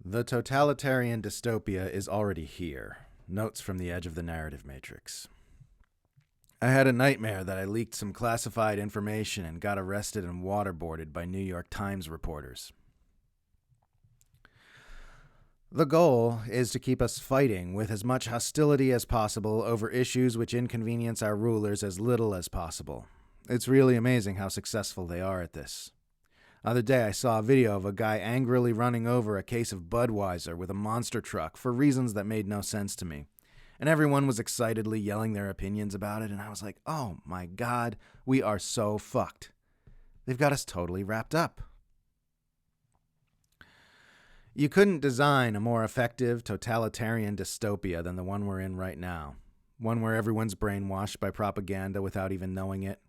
The totalitarian dystopia is already here. Notes from the edge of the narrative matrix. I had a nightmare that I leaked some classified information and got arrested and waterboarded by New York Times reporters. The goal is to keep us fighting with as much hostility as possible over issues which inconvenience our rulers as little as possible. It's really amazing how successful they are at this. The other day I saw a video of a guy angrily running over a case of Budweiser with a monster truck for reasons that made no sense to me. And everyone was excitedly yelling their opinions about it, and I was like, oh my god, we are so fucked. They've got us totally wrapped up. You couldn't design a more effective totalitarian dystopia than the one we're in right now. One where everyone's brainwashed by propaganda without even knowing it.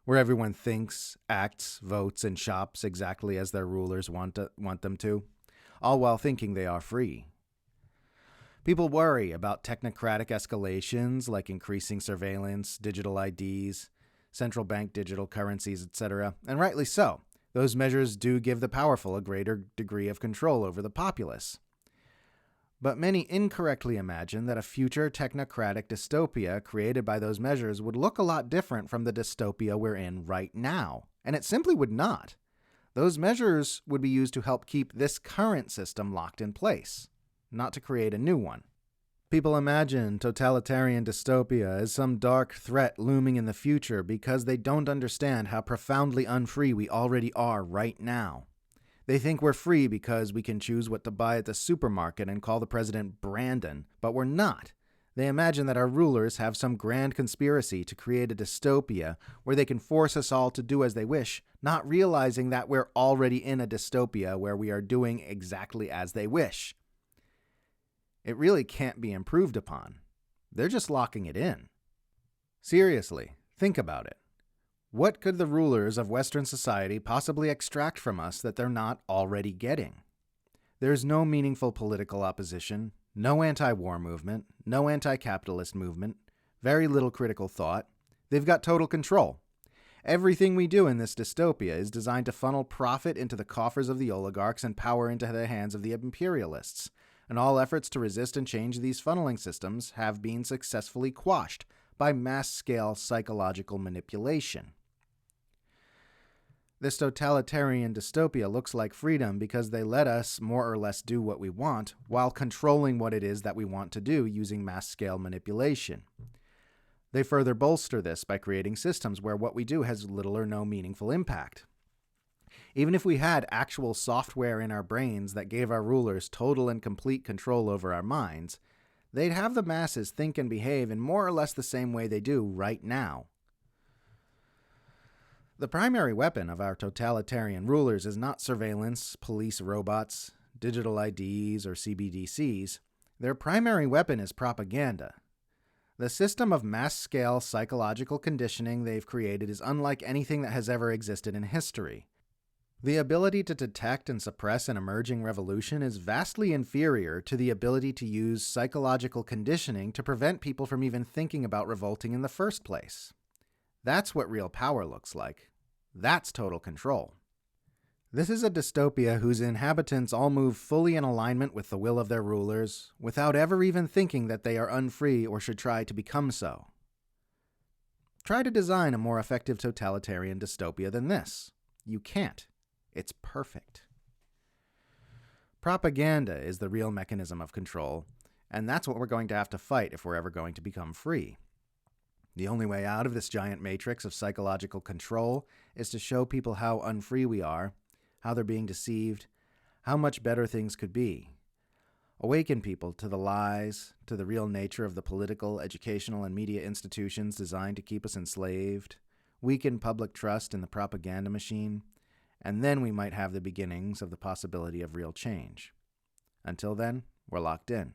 Where everyone thinks, acts, votes, and shops exactly as their rulers want them to, all while thinking they are free. People worry about technocratic escalations like increasing surveillance, digital IDs, central bank digital currencies, etc., and rightly so. Those measures do give the powerful a greater degree of control over the populace. But many incorrectly imagine that a future technocratic dystopia created by those measures would look a lot different from the dystopia we're in right now. And it simply would not. Those measures would be used to help keep this current system locked in place, not to create a new one. People imagine totalitarian dystopia as some dark threat looming in the future because they don't understand how profoundly unfree we already are right now. They think we're free because we can choose what to buy at the supermarket and call the president Brandon, but we're not. They imagine that our rulers have some grand conspiracy to create a dystopia where they can force us all to do as they wish, not realizing that we're already in a dystopia where we are doing exactly as they wish. It really can't be improved upon. They're just locking it in. Seriously, think about it. What could the rulers of Western society possibly extract from us that they're not already getting? There's no meaningful political opposition, no anti-war movement, no anti-capitalist movement, very little critical thought. They've got total control. Everything we do in this dystopia is designed to funnel profit into the coffers of the oligarchs and power into the hands of the imperialists, and all efforts to resist and change these funneling systems have been successfully quashed by mass-scale psychological manipulation. This totalitarian dystopia looks like freedom because they let us more or less do what we want while controlling what it is that we want to do using mass-scale manipulation. They further bolster this by creating systems where what we do has little or no meaningful impact. Even if we had actual software in our brains that gave our rulers total and complete control over our minds, they'd have the masses think and behave in more or less the same way they do right now. The primary weapon of our totalitarian rulers is not surveillance, police robots, digital IDs, or CBDCs. Their primary weapon is propaganda. The system of mass-scale psychological conditioning they've created is unlike anything that has ever existed in history. The ability to detect and suppress an emerging revolution is vastly inferior to the ability to use psychological conditioning to prevent people from even thinking about revolting in the first place. That's what real power looks like. That's total control. This is a dystopia whose inhabitants all move fully in alignment with the will of their rulers, without ever even thinking that they are unfree or should try to become so. Try to design a more effective totalitarian dystopia than this. You can't. It's perfect. Propaganda is the real mechanism of control, and that's what we're going to have to fight if we're ever going to become free. The only way out of this giant matrix of psychological control is to show people how unfree we are, how they're being deceived, how much better things could be. Awaken people to the lies, to the real nature of the political, educational, and media institutions designed to keep us enslaved, weaken public trust in the propaganda machine, and then we might have the beginnings of the possibility of real change. Until then, we're locked in.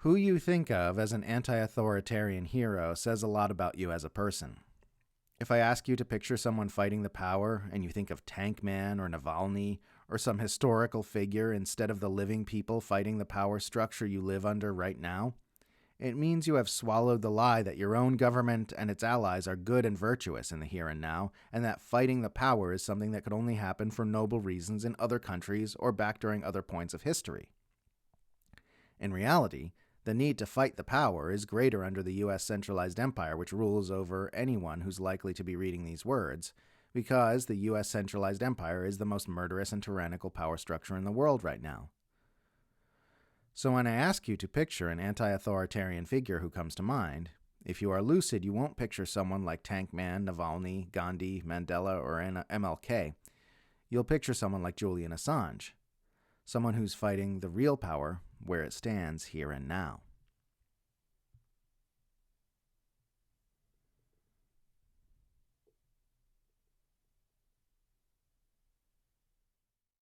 Who you think of as an anti-authoritarian hero says a lot about you as a person. If I ask you to picture someone fighting the power and you think of Tank Man or Navalny or some historical figure instead of the living people fighting the power structure you live under right now, It means you have swallowed the lie that your own government and its allies are good and virtuous in the here and now, and that fighting the power is something that could only happen for noble reasons in other countries or back during other points of history. In reality, the need to fight the power is greater under the U.S. centralized empire which rules over anyone who's likely to be reading these words, because the U.S. centralized empire is the most murderous and tyrannical power structure in the world right now. So when I ask you to picture an anti-authoritarian figure who comes to mind, if you are lucid, you won't picture someone like Tank Man, Navalny, Gandhi, Mandela, or MLK. You'll picture someone like Julian Assange, someone who's fighting the real power where it stands here and now.